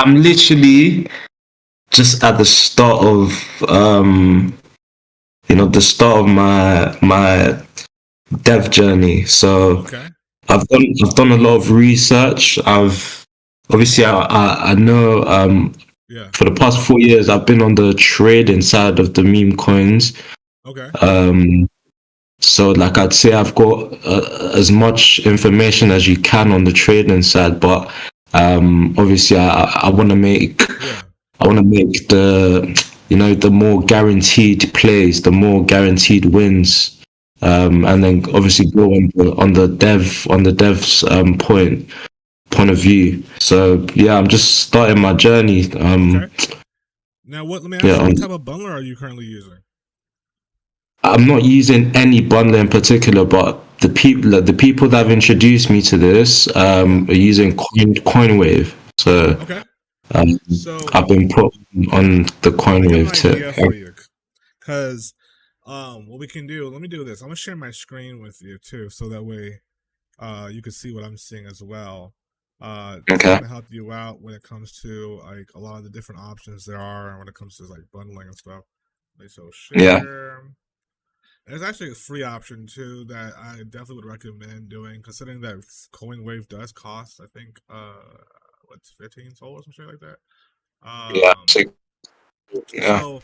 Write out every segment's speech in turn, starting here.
I'm literally just at the start of the start of my dev journey. So Okay. I've done a lot of research. I know Yeah. for the past 4 years I've been on the trading side of the meme coins. Okay. So like I'd say I've got as much information as you can on the trading side, but obviously I want to make Yeah. the more guaranteed plays, the more guaranteed wins, and then obviously go on the dev's point of view. So yeah, I'm just starting my journey. Okay. Now, let me ask Yeah, you, what type of bundler are you currently using? I'm not using any bundle in particular, but the people that have introduced me to this Yeah. are using Coinwave. So Okay. um, So I've been put on the I got an Coinwave idea tip. for you, because what we can do. Let me do this. I'm gonna share my screen with you too, so that way you can see what I'm seeing as well. To Okay. kind of help you out when it comes to like a lot of the different options there are when it comes to like bundling and stuff. Like, so Yeah. share. There's actually a free option too that I definitely would recommend doing, considering that Coinwave does cost, I think, what's 15 Sol or something like that. Yeah. Um, Yeah. so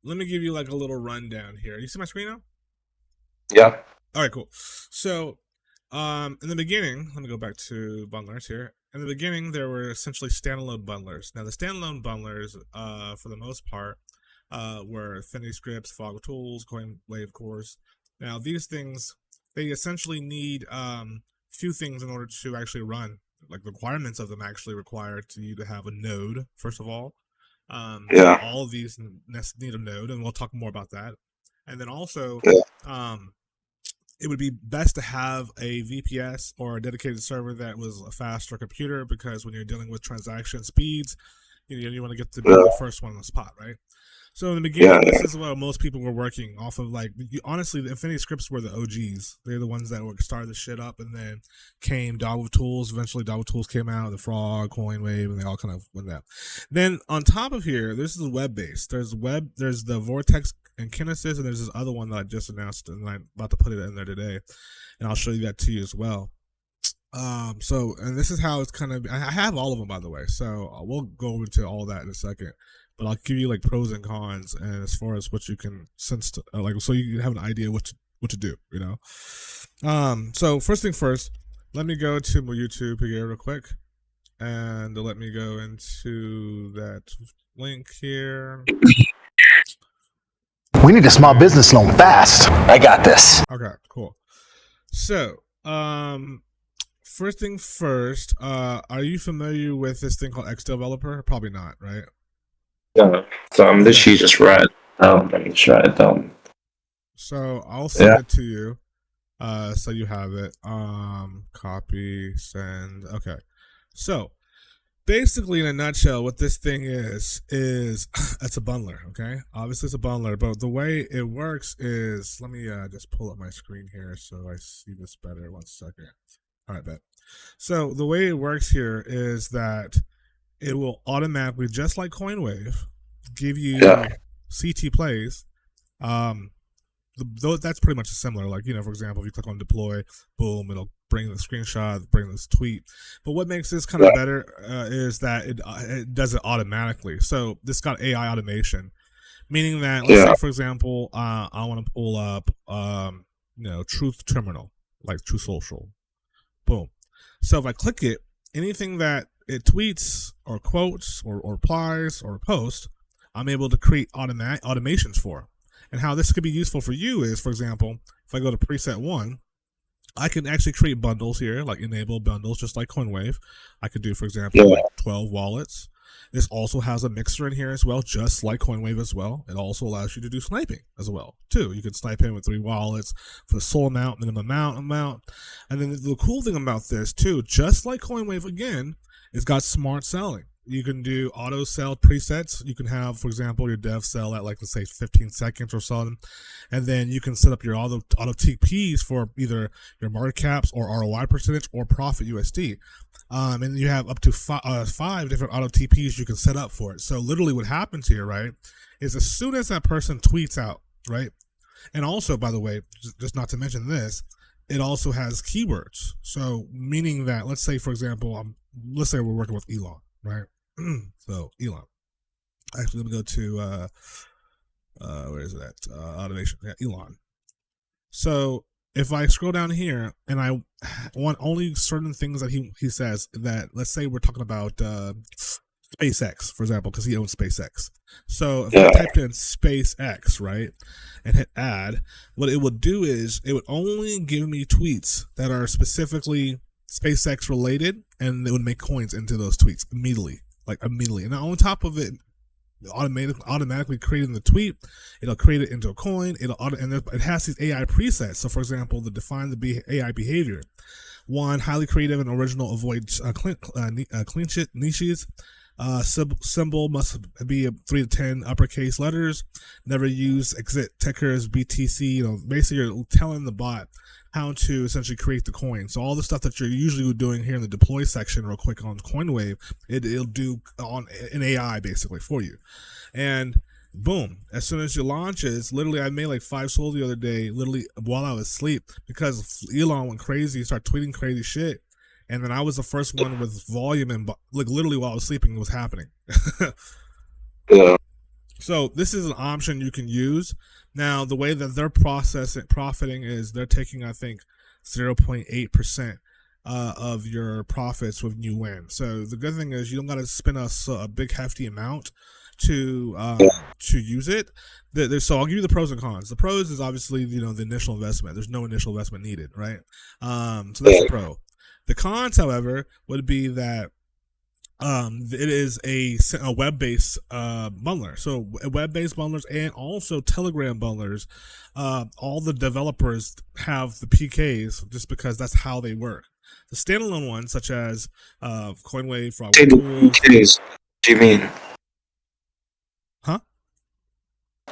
let me give you like a little rundown here. You see my screen now? Yeah. All right, cool. So, in the beginning, let me go back to bundlers here. In the beginning, there were essentially standalone bundlers. Now, the standalone bundlers, for the most part, were Affinity Scripts, Fog Tools, Coinwave, of course. Now, these things, they essentially need few things in order to actually run. Like, the requirements of them actually require you to have a node, first of all. So Yeah. all of these need a node, and we'll talk more about that. And then also, Yeah. it would be best to have a VPS or a dedicated server that was a faster computer, because when you're dealing with transaction speeds, you want to get to be Yeah. the first one on the spot, right? So in the Yeah. beginning, this is what most people were working off of. Like, honestly, the Infinity Scripts were the OGs. They're the ones that started the shit up, and then came DAW Tools. Eventually, DAW Tools came out, the Frog, Coinwave, and they all kind of went out. Then on top of here, this is web based. There's the Vortex and Kinesis, and there's this other one that I just announced, and I'm about to put it in there today, and I'll show you that to you as well. And this is how it's kind of. I have all of them, by the way, so we'll go into all that in a second. But I'll give you like pros and cons, and as far as what you can sense, so you have an idea what to do, So first thing first, let me go to my YouTube here real quick, and let me go into that link here. We need a small business loan fast. I got this. Okay, cool. So, first thing first, are you familiar with this thing called X Developer? Probably not, right? Yeah. So I'm literally just write it down. Let me just write it down. So I'll send it to you. So you have it. Copy, send. Okay. So basically, in a nutshell, what this thing is it's a bundler. Okay. Obviously, it's a bundler, but the way it works is, let me just pull up my screen here so I see this better. 1 second. All right, bet. So the way it works here is that it will automatically, just like Coinwave, give you CT plays. That's pretty much similar. Like, for example, if you click on deploy, boom, it'll bring the screenshot, bring this tweet. But what makes this kind of better is that it does it automatically. So this got AI automation, meaning that, let's say, for example, I want to pull up, Truth Terminal, like True Social. Boom. So if I click it, anything that it tweets or quotes or replies or posts, I'm able to create automations for. And how this could be useful for you is, for example, if I go to preset 1, I can actually create bundles here, like enable bundles, just like Coinwave. I could do, for example, like 12 wallets. This also has a mixer in here as well, just like Coinwave as well. It also allows you to do sniping as well, too. You can snipe in with 3 wallets for the soul amount, minimum amount. And then the cool thing about this, too, just like Coinwave again, it's got smart selling. You can do auto sell presets. You can have, for example, your dev sell at like, let's say 15 seconds or something. And then you can set up your auto TPs for either your market caps or ROI percentage or profit USD. And you have up to five different auto TPs you can set up for it. So literally what happens here, right, is as soon as that person tweets out, right, and also, by the way, just not to mention this, it also has keywords. So meaning that, let's say, for example, let's say we're working with Elon, right? So Elon. Actually, let me go to, where is it at? Automation. Yeah, Elon. So if I scroll down here and I want only certain things that he says, that, let's say we're talking about SpaceX, for example, because he owns SpaceX. So if I typed in SpaceX, right, and hit add, what it would do is it would only give me tweets that are specifically SpaceX related, and it would make coins into those tweets immediately. And on top of it, automatically creating the tweet, it'll create it into a coin. And it has these AI presets. So, for example, to define the AI behavior, one, highly creative and original, avoids clean niches. Symbol must be 3 to 10 uppercase letters. Never use exit tickers, BTC. Basically, you're telling the bot how to essentially create the coin. So all the stuff that you're usually doing here in the deploy section, real quick on CoinWave, it'll do on an AI basically for you. And boom, as soon as it launches, literally I made like 5 SOL the other day, literally while I was asleep, because Elon went crazy, started tweeting crazy shit. And then I was the first one with volume, and like literally while I was sleeping, it was happening. Yeah. So this is an option you can use. Now, the way that they're profiting is they're taking, I think, 0.8% of your profits when you win. So the good thing is you don't got to spend a big hefty amount to use it. So I'll give you the pros and cons. The pros is obviously, the initial investment. There's no initial investment needed, right? So that's the pro. The cons, however, would be that it is a web-based bundler. So web-based bundlers and also Telegram bundlers, all the developers have the PKs just because that's how they work. The standalone ones, such as CoinWave, PKs, do you mean? Huh?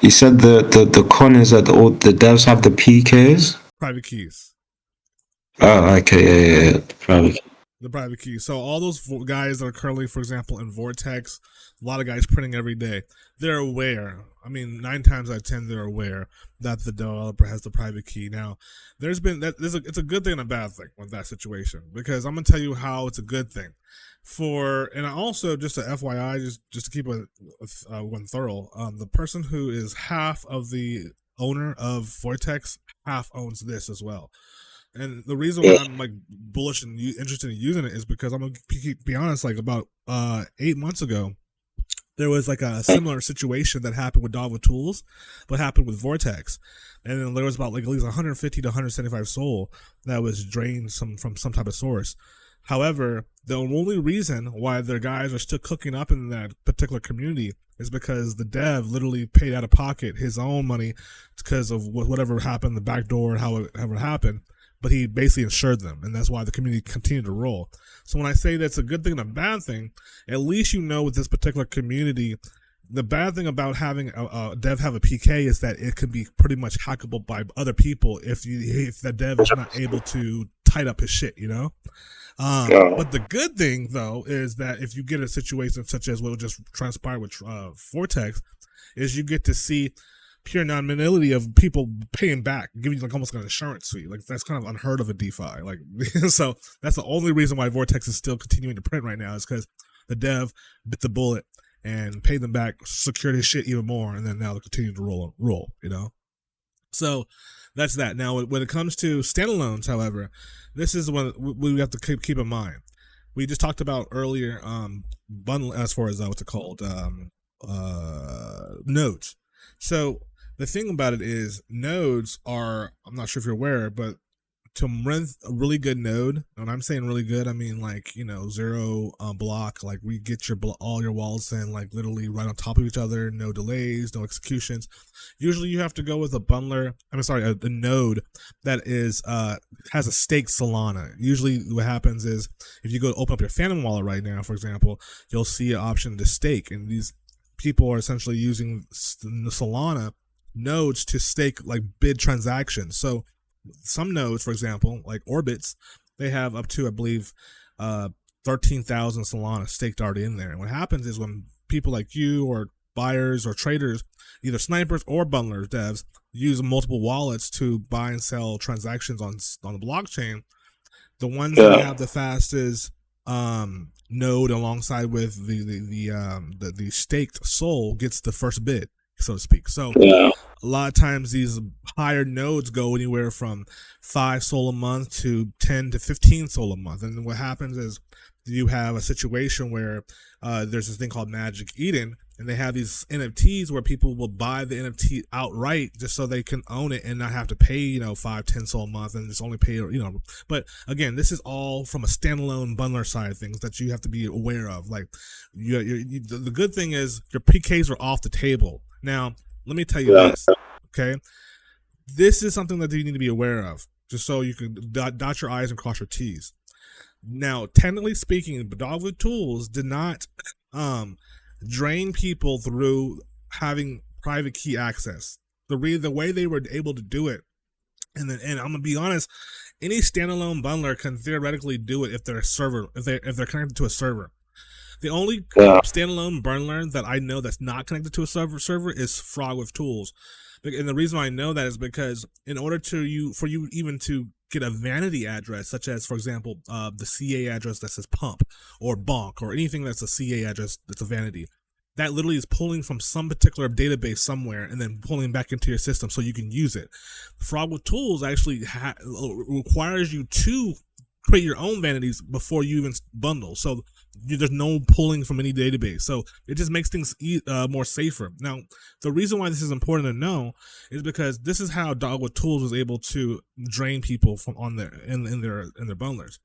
You said the con is that all the devs have the PKs? Private keys. Oh, okay, yeah. Private key. The private key. So all those guys that are currently, for example, in Vortex, a lot of guys printing every day, they're aware. I mean, 9 times out of 10, they're aware that the developer has the private key. Now, it's a good thing and a bad thing with that situation, because I'm gonna tell you how it's a good thing. And also, just a FYI, just to keep one thorough, the person who is half of the owner of Vortex half owns this as well. And the reason why I'm like bullish and interested in using it is because I'm gonna be honest. Like about 8 months ago, there was like a similar situation that happened with Dava Tools, but happened with Vortex, and then there was about like at least 150 to 175 SOL that was drained from some type of source. However, the only reason why their guys are still cooking up in that particular community is because the dev literally paid out of pocket his own money because of whatever happened, the backdoor, however it happened. But he basically insured them, and that's why the community continued to roll. So when I say that's a good thing and a bad thing, at least with this particular community, the bad thing about having a dev have a PK is that it can be pretty much hackable by other people if the dev is not able to tight up his shit, But the good thing, though, is that if you get a situation such as what just transpired with Vortex, is you get to see pure non-monality of people paying back, giving you like almost like an insurance fee. Like that's kind of unheard of in DeFi. Like, so that's the only reason why Vortex is still continuing to print right now, is because the dev bit the bullet and paid them back, secured his shit even more, and then now they're continuing to roll. So that's that. Now, when it comes to standalones, however, this is one we have to keep in mind. We just talked about earlier, bundle as far as what's it called, nodes. So the thing about it is nodes are, I'm not sure if you're aware, but to run a really good node, and I'm saying really good, I mean like, you know, zero block, like we get your all your wallets in like literally right on top of each other, no delays, no executions. Usually you have to go with a bundler, a node that is has a staked Solana. Usually what happens is if you go open up your Phantom wallet right now, for example, you'll see an option to stake, and these people are essentially using the Solana nodes to stake like bid transactions. So some nodes, for example, like Orbits, they have up to, I believe, 13,000 Solana staked already in there. And what happens is when people like you or buyers or traders, either snipers or bundlers, devs, use multiple wallets to buy and sell transactions on the blockchain, the ones that have the fastest node alongside with the staked SOL gets the first bid, so to speak. So a lot of times these higher nodes go anywhere from 5 SOL a month to 10 to 15 SOL a month. And what happens is you have a situation where there's this thing called Magic Eden, and they have these NFTs where people will buy the NFT outright just so they can own it and not have to pay, you know, 5-10 SOL a month, and just only pay, you know. But again, this is all from a standalone bundler side of things that you have to be aware of. Like the good thing is your PKs are off the table. Now, let me tell you this, okay? This is something that you need to be aware of, just so you can dot your I's and cross your T's. Now, technically speaking, Dogwood Tools did not drain people through having private key access. The way they were able to do it, and I'm gonna be honest, any standalone bundler can theoretically do it if they're connected to a server. The only standalone bundler that I know that's not connected to a server is Frog with Tools. And the reason why I know that is because in order for you even to get a vanity address, such as, for example, the CA address that says pump or bonk or anything that's a CA address that's a vanity, that literally is pulling from some particular database somewhere and then pulling back into your system so you can use it. Frog with Tools actually requires you to create your own vanities before you even bundle. So there's no pulling from any database. So it just makes things more safer. Now, the reason why this is important to know is because this is how Dogwood Tools was able to drain people from on their in their bundlers.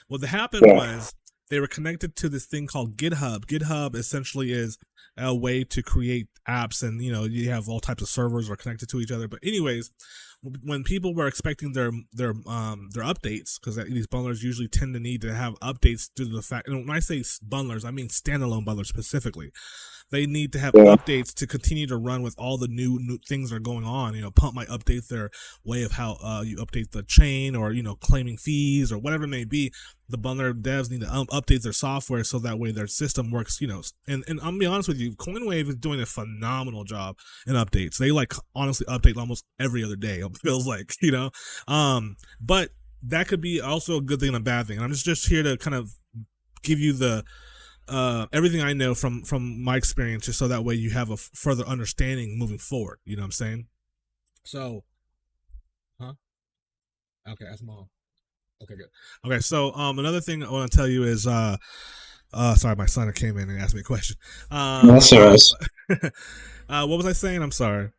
What happened was they were connected to this thing called GitHub. GitHub essentially is a way to create apps, and you know, you have all types of servers are connected to each other. But anyways, when people were expecting their updates, because these bundlers usually tend to need to have updates due to the fact, and when I say bundlers, I mean standalone bundlers specifically. They need to have updates to continue to run with all the new things that are going on. You know, Pump might update their way of how you update the chain, or, you know, claiming fees or whatever it may be. The bundler devs need to update their software so that way their system works, you know. And I'm gonna be honest with you, CoinWave is doing a phenomenal job in updates. They like honestly update almost every other day, it feels like, you know. But that could be also a good thing and a bad thing. And I'm just here to kind of give you the everything I know from my experience, just so that way you have a further understanding moving forward. You know what I'm saying? So, okay, that's mom. Okay, good. Okay, so another thing I want to tell you is sorry, my son came in and asked me a question. That's all right. What was I saying? I'm sorry.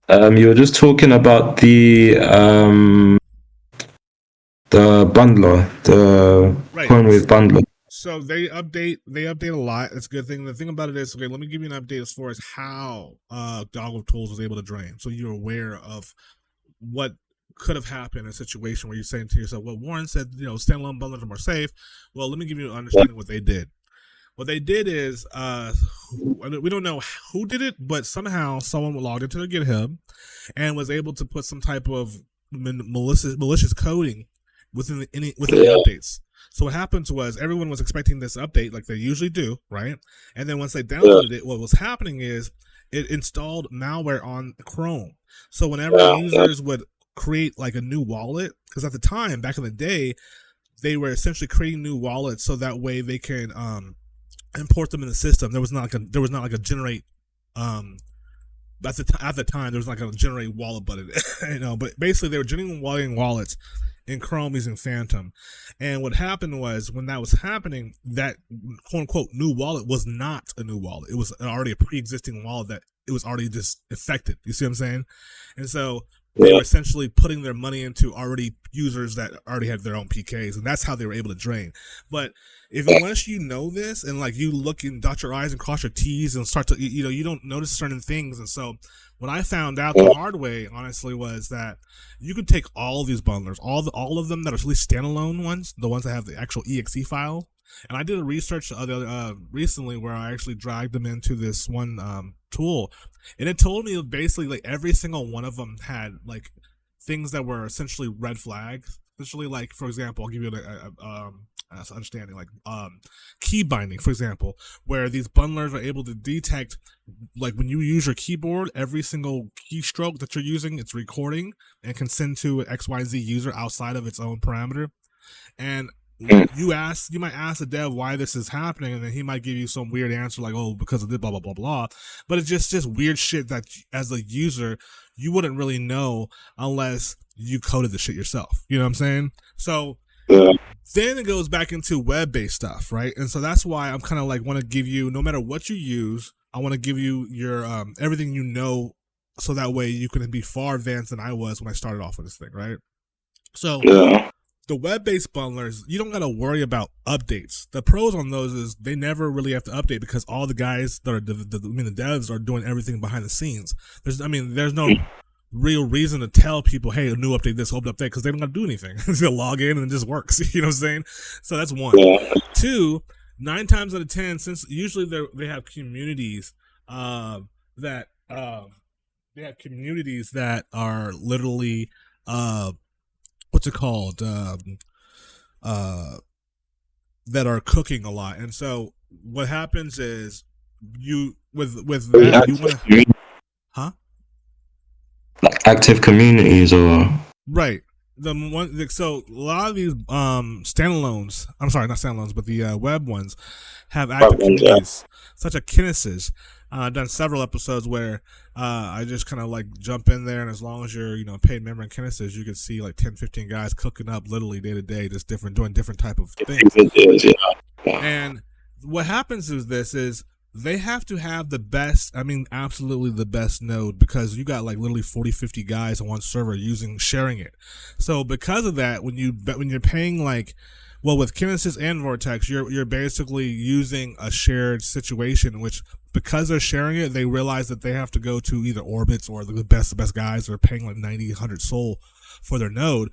You were just talking about the bundler, the CoinWave bundler. So they update a lot. That's a good thing. The thing about it is, okay, let me give you an update as far as how Dogwood Tools was able to drain, so you're aware of what could have happened in a situation where you're saying to yourself, well, Warren said, you know, standalone bundlers are more safe. Well, let me give you an understanding of what they did. What they did is, we don't know who did it, but somehow someone logged into the GitHub and was able to put some type of malicious coding within the updates. So what happened was everyone was expecting this update like they usually do, right? And then once they downloaded it, what was happening is it installed malware on Chrome. So whenever users would create like a new wallet, because at the time, back in the day, they were essentially creating new wallets so that way they can import them in the system. There was not like a generate at the time there was not like a generate wallet button, you know. But basically they were generating wallets in Chrome using Phantom. And what happened was, when that was happening, that quote unquote new wallet was not a new wallet. It was already a pre-existing wallet that it was already just affected. You see what I'm saying? And so they were essentially putting their money into already users that already had their own PKs, and that's how they were able to drain. But unless you know this and like you look and dot your I's and cross your T's and start to, you don't notice certain things. And so what I found out the hard way, honestly, was that you could take all of these bundlers, all of them that are at least standalone ones, the ones that have the actual exe file. And I did a research recently where I actually dragged them into this one tool, and it told me basically like every single one of them had like things that were essentially red flags. Essentially, like for example, I'll give you an understanding, like key binding, for example, where these bundlers are able to detect, like when you use your keyboard, every single keystroke that you're using, it's recording and can send to an XYZ user outside of its own parameter. And you might ask the dev why this is happening, and then he might give you some weird answer like, oh, because of this, blah blah blah blah. But it's just weird shit that as a user you wouldn't really know unless you coded the shit yourself. You know what I'm saying? So then it goes back into web-based stuff, right? And so that's why I'm kind of like want to give you, no matter what you use, I want to give you your everything you know, so that way you can be far advanced than I was when I started off with this thing, right? So the web-based bundlers, you don't got to worry about updates. The pros on those is they never really have to update because all the guys that are the devs are doing everything behind the scenes. There's no real reason to tell people, hey, a new update, this old update, because they don't got to do anything. They'll log in and it just works. You know what I'm saying? So that's one. 2, 9 times out of 10, since usually they have communities that are literally what's it called? That are cooking a lot. And so what happens is you with that you want to active communities or right. So a lot of these standalones, I'm sorry, not standalones, but the web ones have active communities, such as Kinesis. I've done several episodes where I just kind of like jump in there, and as long as you're paid member in Kinesis, you can see like 10-15 guys cooking up literally day to day, just doing different type of things. And what happens is they have to have the best, absolutely the best node, because you got like literally 40-50 guys on one server sharing it. So because of that, when you're paying like, well, with Kinesis and Vortex, you're basically using a shared situation, which because they're sharing it, they realize that they have to go to either orbits or the best guys are paying like 90, 100 SOL for their node,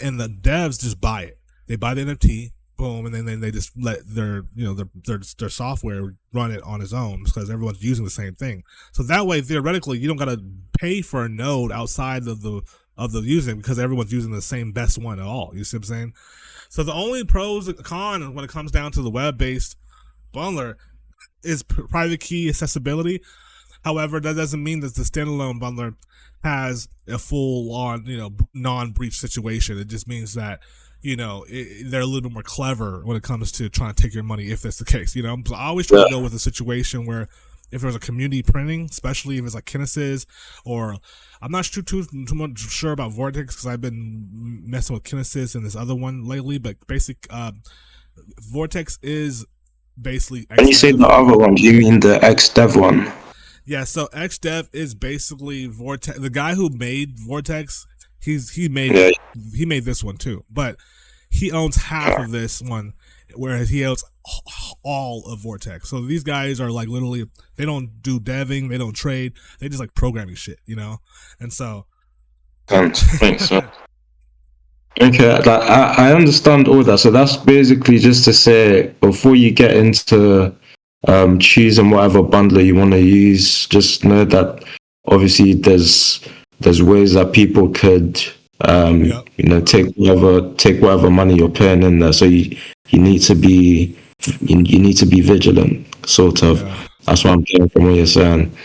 and the devs just buy it. They buy the NFT, boom, and then they just let their software run it on its own because everyone's using the same thing. So that way, theoretically, you don't got to pay for a node outside of the using, because everyone's using the same best one at all. You see what I'm saying? So the only pros and cons when it comes down to the web-based bundler is private key accessibility. However, that doesn't mean that the standalone bundler has a full-on, non-breach situation. It just means that, they're a little bit more clever when it comes to trying to take your money, if that's the case. So I always try to go with a situation where if there's a community printing, especially if it's like Kinesis, or I'm not too much sure about Vortex because I've been messing with Kinesis and this other one lately, but Vortex is basically when you say the other one, do you mean the XDev one? Yeah, so XDev is basically Vortex. The guy who made Vortex, he made this one too, but he owns half of this one, whereas he owns all of Vortex. So these guys are like literally, they don't do deving, they don't trade, they just like programming shit, and so. Thanks. Okay, I understand all that. So that's basically just to say, before you get into choosing whatever bundler you want to use, just know that obviously there's ways that people could take whatever money you're paying in there. So you need to be vigilant, sort of. Yeah. That's what I'm getting from what you're saying.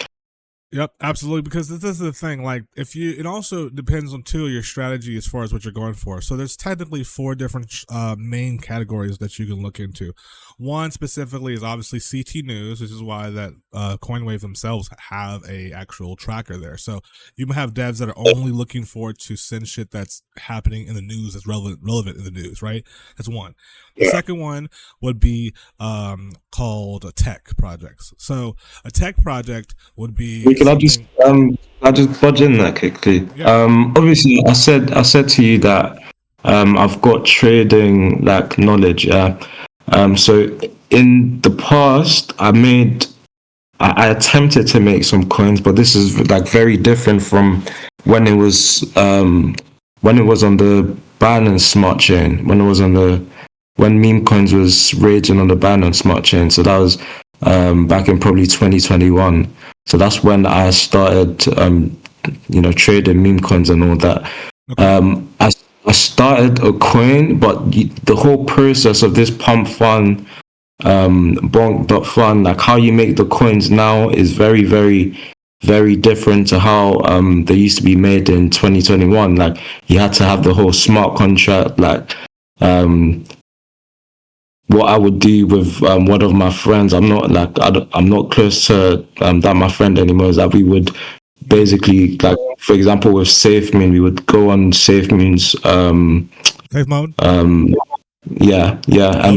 Yep, absolutely. Because this is the thing. Like, it also depends on your strategy as far as what you're going for. So there's technically 4 different main categories that you can look into. One specifically is obviously CT News, which is why that Coinwave themselves have a actual tracker there. So you might have devs that are only looking forward to send shit that's happening in the news that's relevant in the news, right? That's one. The second one would be called tech projects. So a tech project would be. Can I just budge in there quickly? Yeah. Obviously, I said to you that I've got trading like knowledge. So in the past, I attempted to make some coins, but this is like very different from when it was on the Binance Smart Chain, when meme coins was raging on the Binance Smart Chain. So that was back in probably 2021. So that's when I started trading meme coins and all that. Okay. I started a coin, but the whole process of this pump fund, bonk.fun, like how you make the coins now is very, very, very different to how they used to be made in 2021. Like you had to have the whole smart contract, like what I would do with one of my friends. I'm not close to that my friend anymore. Is that we would basically, like, for example, with SafeMoon, we would go on SafeMoon's Safe mode. And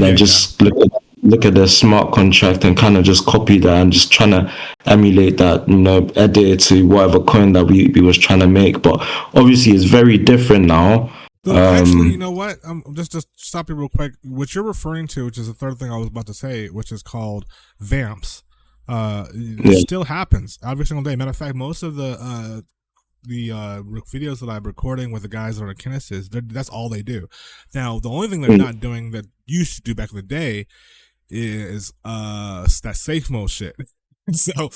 then just look at the smart contract and kind of just copy that and just trying to emulate that, edit it to whatever coin that we was trying to make. But obviously, it's very different now. So actually, you know what? Just to stop you real quick. What you're referring to, which is the third thing I was about to say, which is called vamps. It still happens every single day. Matter of fact, most of the videos that I'm recording with the guys that are Kinesis, that's all they do. Now, the only thing they're not doing that used to do back in the day is that safe mode shit. So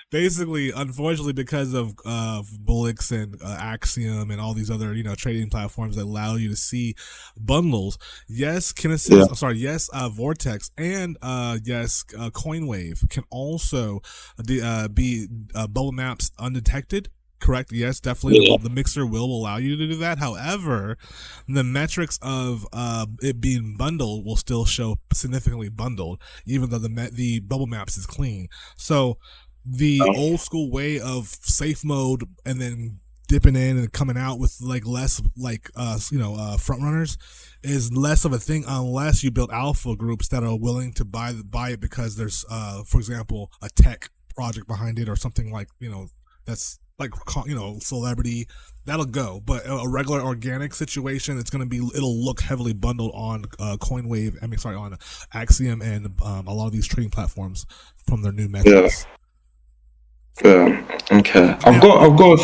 basically, unfortunately, because of Bullix and Axiom and all these other trading platforms that allow you to see bundles, yes, Kinesis, yes, Vortex and yes, Coinwave can also be bubble maps undetected. Correct. Yes, definitely. The mixer will allow you to do that. However, the metrics of it being bundled will still show significantly bundled, even though the bubble maps is clean. So the old school way of safe mode and then dipping in and coming out with like less front runners is less of a thing unless you build alpha groups that are willing to buy it because there's for example a tech project behind it or something like that's like celebrity, that'll go. But a regular organic situation, it'll look heavily bundled on Coinwave. On Axiom and a lot of these trading platforms from their new metrics. Yeah. Okay. I've got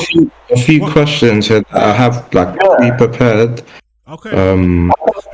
a few questions here that I have like pre-prepared. Okay. I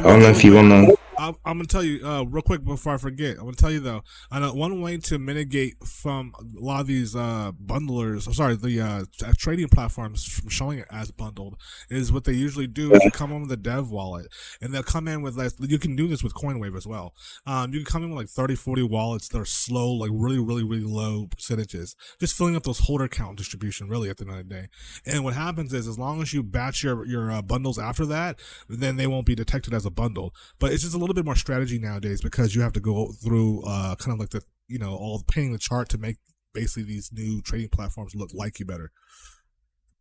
don't know if you wanna. I'm gonna tell you real quick before I forget. I'm gonna tell you though, I know one way to mitigate from a lot of these bundlers, the trading platforms from showing it as bundled is what they usually do is they come in with a dev wallet and they'll come in with you can do this with Coinwave as well. You can come in with like 30, 40 wallets that are slow, like really, really, really low percentages, just filling up those holder count distribution really at the end of the day. And what happens is as long as you batch your bundles after that, then they won't be detected as a bundle. But it's just a little bit more strategy nowadays because you have to go through kind of like the all painting the chart to make basically these new trading platforms look like you better.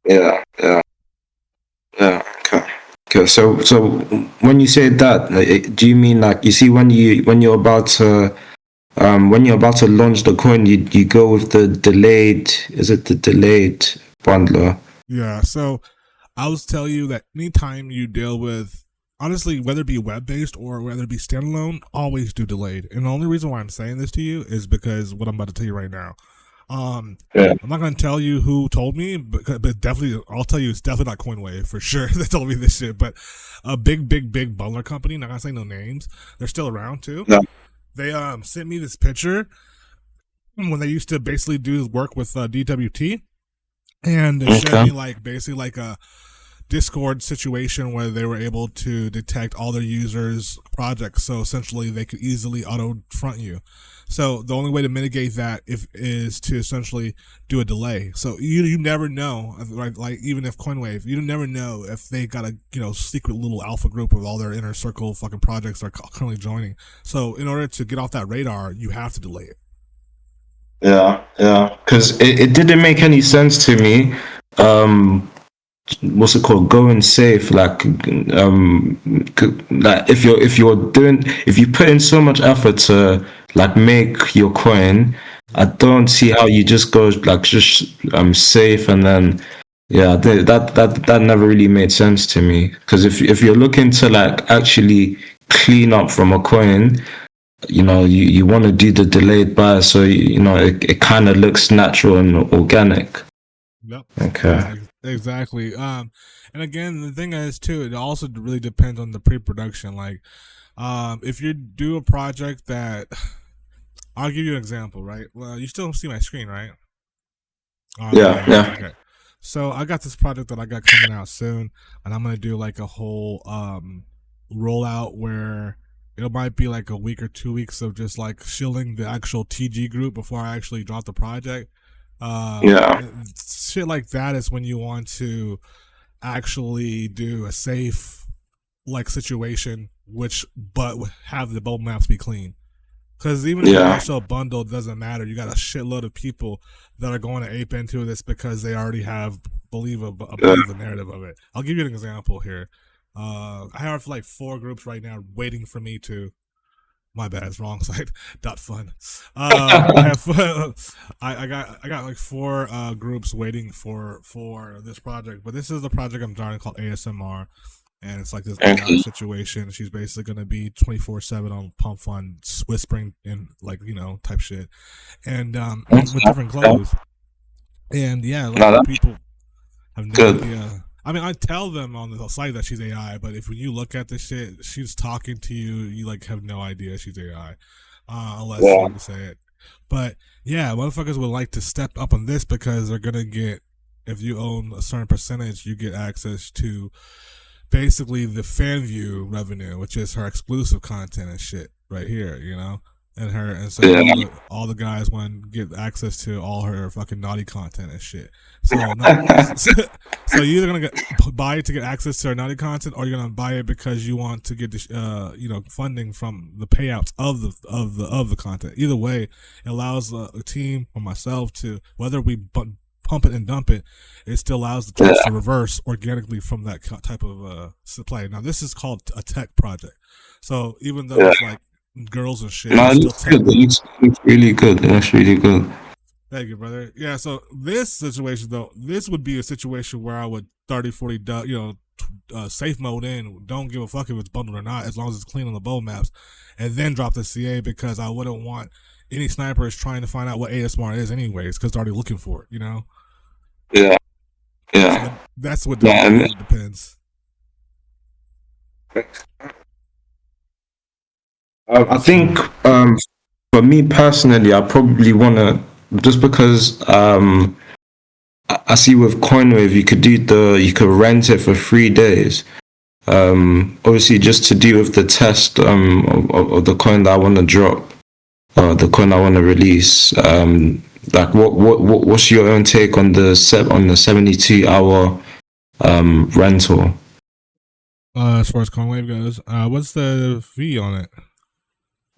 Yeah. Okay. So when you say that, do you mean like you see when you're about to launch the coin, you go with the delayed? Is it the delayed bundler? Yeah. So I will tell you that anytime you deal with, honestly, whether it be web-based or whether it be standalone, always do delayed. And the only reason why I'm saying this to you is because what I'm about to tell you right now. I'm not going to tell you who told me, but definitely, I'll tell you it's definitely not Coinwave for sure that told me this shit. But a big bundler company, not going to say no names, they're still around too. No. They sent me this picture when they used to basically do work with DWT. And they showed me like basically like a Discord situation where they were able to detect all their users' projects, so essentially they could easily auto front you. So the only way to mitigate that is to essentially do a delay. So you never know, like even if Coinwave, you never know if they got a secret little alpha group of all their inner circle fucking projects that are currently joining. So in order to get off that radar, you have to delay it. Yeah, because it didn't make any sense to me. What's it called? Going safe, like like if you put in so much effort to like make your coin, I don't see how you just go like just safe and then that never really made sense to me. Because if you're looking to like actually clean up from a coin, you want to do the delayed buy, so it kind of looks natural and organic. Yep. Okay. Yeah, exactly. And again, the thing is too, it also really depends on the pre-production. Like, if you do a project that, I'll give you an example, right? Well, you still see my screen, right? Yeah. Okay. So I got this project that I got coming out soon, and I'm gonna do like a whole rollout where it might be like a week or 2 weeks of just like shilling the actual TG group before I actually drop the project. Shit like that is when you want to actually do a safe like situation, but have the bulb maps be clean. Because even if the initial bundle doesn't matter, you got a shitload of people that are going to ape into this because they already have believe the narrative of it. I'll give you an example here. I have like 4 groups right now waiting for me to. My bad, it's wrong site. .fun. I got like 4 groups waiting for this project, but this is the project I'm trying called ASMR, and it's like this AI situation. She's basically gonna be 24/7 on Pump Fun, whispering and like type shit, and with different clothes, and people have no idea. I mean, I tell them on the site that she's AI, but if when you look at the shit, she's talking to you, you like have no idea she's AI, unless you say it. But yeah, motherfuckers would like to step up on this because they're gonna get, if you own a certain percentage, you get access to basically the fan view revenue, which is her exclusive content and shit right here, and so all the guys want to get access to all her fucking naughty content and shit. So so you're either gonna buy it to get access to her naughty content, or you're gonna buy it because you want to get the funding from the payouts of the content. Either way, it allows a team or myself to, whether we pump it and dump it, it still allows the trust to reverse organically from that type of supply. Now this is called a tech project, so even though it's like girls and shit. No, it looks good. It looks really good. It looks really good. Thank you, brother. Yeah, so this situation, though, this would be a situation where I would 30, 40, safe mode in, don't give a fuck if it's bundled or not, as long as it's clean on the bow maps, and then drop the CA, because I wouldn't want any snipers trying to find out what ASMR is anyways, because they're already looking for it, Yeah. So that's what depends. I think for me personally, I probably want to, just because I see with Coinwave you could rent it for 3 days. Obviously just to deal with the test of the coin that I want to drop, the coin I want to release. Like what's your own take on the 72-hour rental? As far as Coinwave goes, what's the fee on it?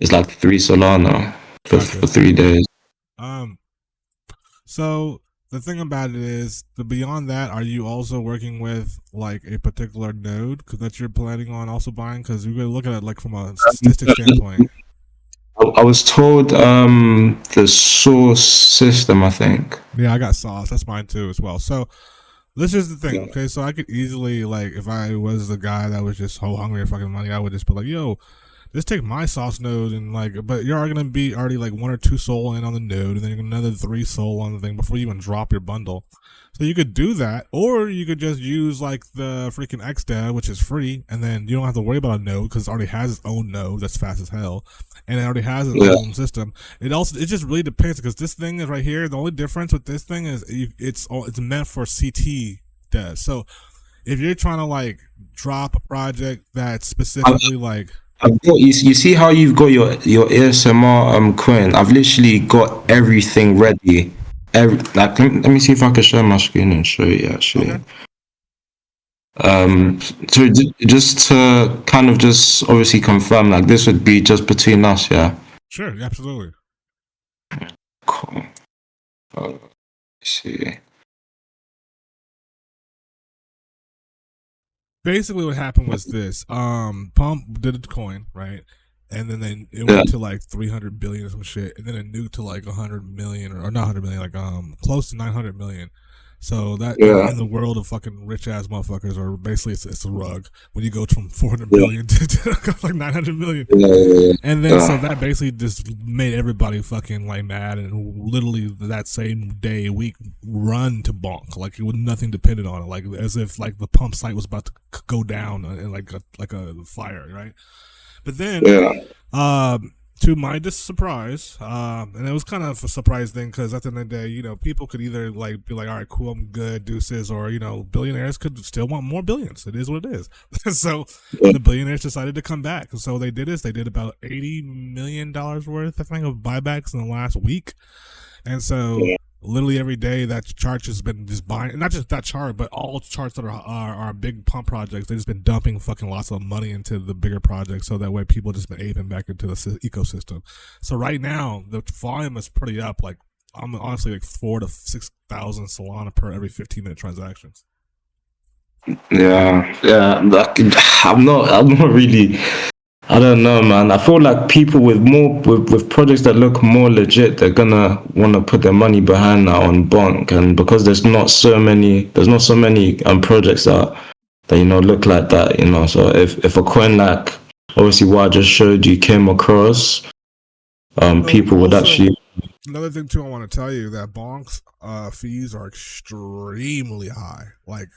It's like 3 Solana for 3 days. So the thing about it is, beyond that, are you also working with like a particular node that you're planning on also buying? Because we're gonna look at it like from a statistics standpoint. I was told the source system, I think. Yeah, I got sauce. That's mine too as well. So this is the thing, okay? So I could easily, like, if I was the guy that was just so hungry for fucking money, I would just be like, yo, just take my sauce node and like, but you're gonna be already like 1 or 2 soul in on the node, and then another 3 soul on the thing before you even drop your bundle. So you could do that, or you could just use like the freaking XDev, which is free, and then you don't have to worry about a node because it already has its own node that's fast as hell, and it already has its own system. It just really depends, because this thing is right here. The only difference with this thing is it's meant for CT devs. So if you're trying to like drop a project that's specifically like I've got you see how you've got your ASMR coin. I've literally got everything ready. Like let me see if I can share my screen and show you actually. okay. So just to kind of just obviously confirm, like this would be just between us, yeah. Sure, absolutely. Cool. Let's see. Basically what happened was this. Pump did a coin, right? And then it Yeah. went to like 300 billion or some shit, and then it nuked to like 100 million or not 100 million, like close to 900 million. So that Yeah. in the world of fucking rich ass motherfuckers, or basically it's a rug when you go from 400 Yeah. billion to like 900 million. Yeah. And then so that basically just made everybody fucking like mad, and literally that same day week run to bonk, like it was nothing dependent on it, like as if like the pump site was about to go down in like a fire, right? But then Yeah. to my surprise, and it was kind of a surprise thing because at the end of the day, you know, people could either like be like, all right, cool, I'm good, deuces, or you know, billionaires could still want more billions. It is what it is. So the billionaires decided to come back, and so they did this. They did about $80 million worth, I think, of buybacks in the last week, and so literally every day that chart has been just buying, not just that chart, but all charts that are big pump projects. They've just been dumping fucking lots of money into the bigger projects, so that way people just been aping back into the ecosystem. So right now the volume is pretty up. Like I'm honestly like 4,000 to 6,000 Solana per every 15-minute transactions. Yeah. I'm not really. I don't know, man. I feel like people with with projects that look more legit, they're gonna want to put their money behind now on Bonk, and because there's not so many projects that you know look like that, you know. So if a coin like obviously what I just showed you came across, people would Also, actually. another thing too, I want to tell you that Bonk's fees are extremely high, like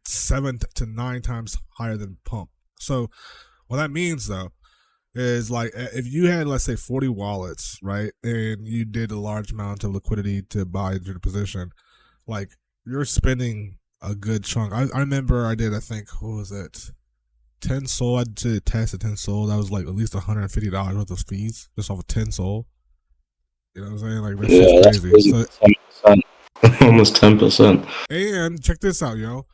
7 to 9 times higher than Pump. So what that means though is like if you had, let's say, 40 wallets, right, and you did a large amount of liquidity to buy into the position, like you're spending a good chunk. I remember I did, I think, what was it, 10 Sol. I did a test at 10 Sol. That was like at least $150 worth of fees just off of 10 Sol. You know what I'm saying? Like that's just crazy. So 10%, almost 10%. and check this out, yo.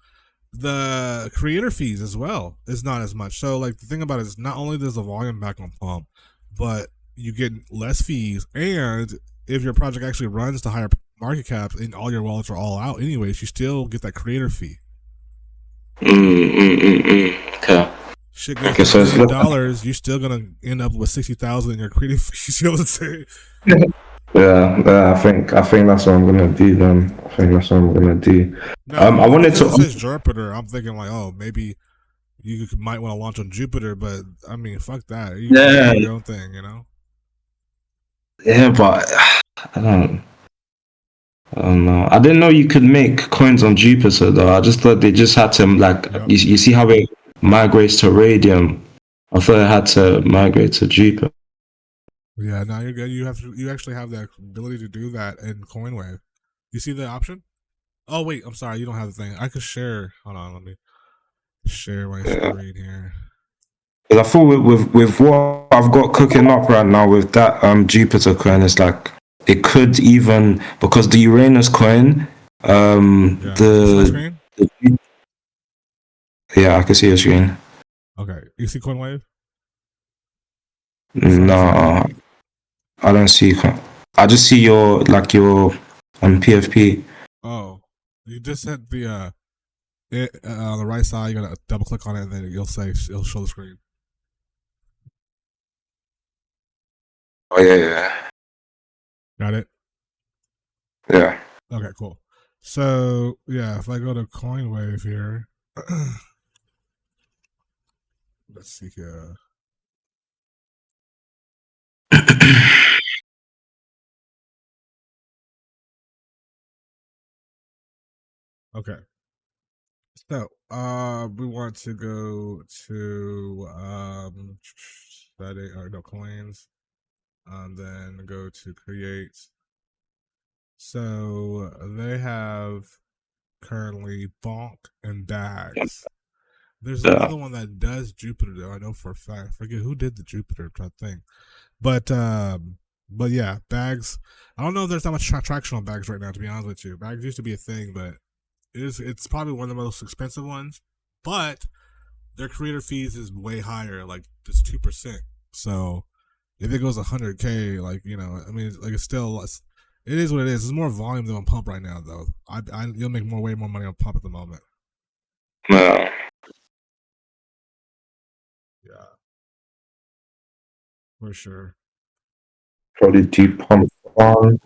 The creator fees as well is not as much. So like the thing about it is not only does the volume back on Pump, but you get less fees, and if your project actually runs to higher market caps and all your wallets are all out anyways, you still get that creator fee. Okay. Shit goes Okay, to so it's $1 million, you're still gonna end up with 60,000 in your creator fees. You know what I'm saying? Yeah, I think that's what I'm gonna do then. I think that's what I'm gonna do. Now, I only wanted because to. it says Jupiter, I'm thinking like, oh, maybe you might want to launch on Jupiter, but I mean, fuck that. You Yeah, do your own thing, you know. yeah, but I don't. I don't know. I didn't know you could make coins on Jupiter though. I just thought they just had to like Yep. you see how it migrates to Radium. I thought it had to migrate to Jupiter. Yeah, now you're good. You actually have the ability to do that in CoinWave. You see the option? Oh wait, I'm sorry, you don't have the thing. I could share. Hold on, let me share my Yeah. screen here. Because I thought with what I've got cooking up right now with that Jupiter coin, it's like it could even because the Uranus coin, Yeah. See my screen? yeah, I can see your screen. Okay, you see CoinWave? No, I don't see. I just see your like your PFP. Oh, you just hit the on the right side. You gotta double click on it, and then it'll show the screen. Oh yeah. Got it? Yeah. Okay, cool. So yeah, if I go to CoinWave here, let's see here. Okay. So we want to go to setting or no coins, then go to create. So they have currently Bonk and Bags. There's Yeah. another one that does Jupiter though. I know for a fact. I forget who did the Jupiter. I'm trying to think. But yeah, Bags. I don't know if there's that much traction on Bags right now. To be honest with you, Bags used to be a thing, but it's probably one of the most expensive ones. But their creator fees is way higher. Like it's 2%. So if it goes 100K, like I mean, like it's still less. It is what it is. It's more volume than on Pump right now, though. You'll make way more money on Pump at the moment. Yeah. Yeah, for sure. Probably do Pump 1.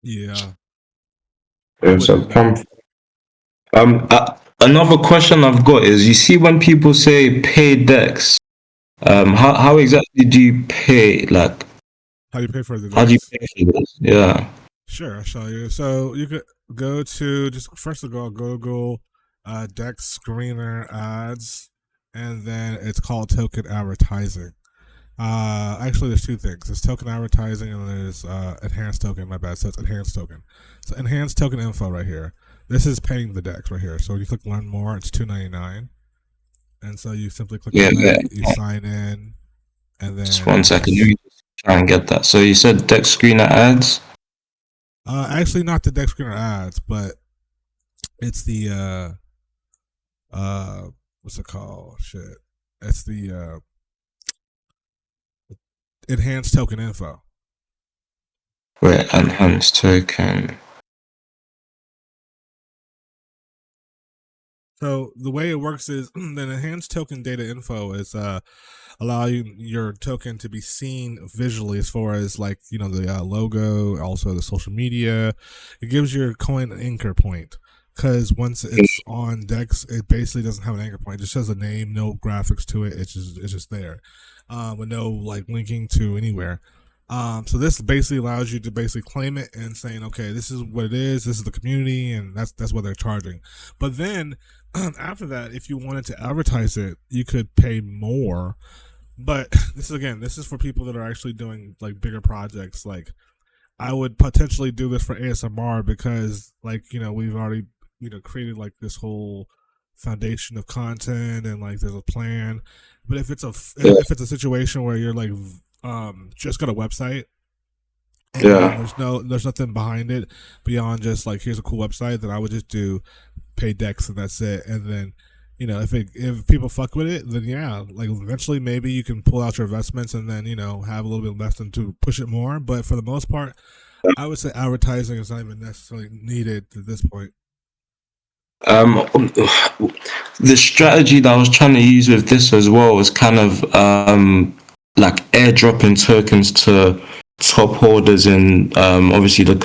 Yeah. So Pump. Another question I've got is, you see when people say pay Dex, how exactly do you pay? Like, how do you pay for the Dex? How do you pay for this? Yeah. Sure, I'll show you. So you could go to just first of all Google Dex Screener ads, and then it's called token advertising. Actually, there's two things. There's token advertising and there's enhanced token. My bad. So it's enhanced token. So enhanced token info right here. This is paying the Dex right here. So when you click learn more, it's $2.99, and so you simply click on that. You sign in, and then just 1 second. Let me just try and get that. So you said Dex Screener ads. Actually, not the Dex Screener ads, but it's the what's it called? Shit, it's the enhanced token info. Wait, enhanced token. So the way it works is the enhanced token data info is allowing your token to be seen visually, as far as like the logo, also the social media. It gives your coin an anchor point, because once it's on Dex, it basically doesn't have an anchor point. It just has a name, no graphics to it. It's just there, with no like linking to anywhere. So this basically allows you to basically claim it and saying, okay, this is what it is. This is the community, and that's what they're charging. But then after that, if you wanted to advertise it, you could pay more. But this is for people that are actually doing like bigger projects. Like I would potentially do this for ASMR, because like we've already created like this whole foundation of content, and like there's a plan. But if it's a situation where you're like just got a website, and there's nothing behind it beyond just like, here's a cool website, then I would just do pay Dex and that's it. And then if people fuck with it, then yeah, like eventually maybe you can pull out your investments and then have a little bit less than to push it more. But for the most part, I would say advertising is not even necessarily needed at this point. The strategy that I was trying to use with this as well was kind of like airdropping tokens to top holders in obviously the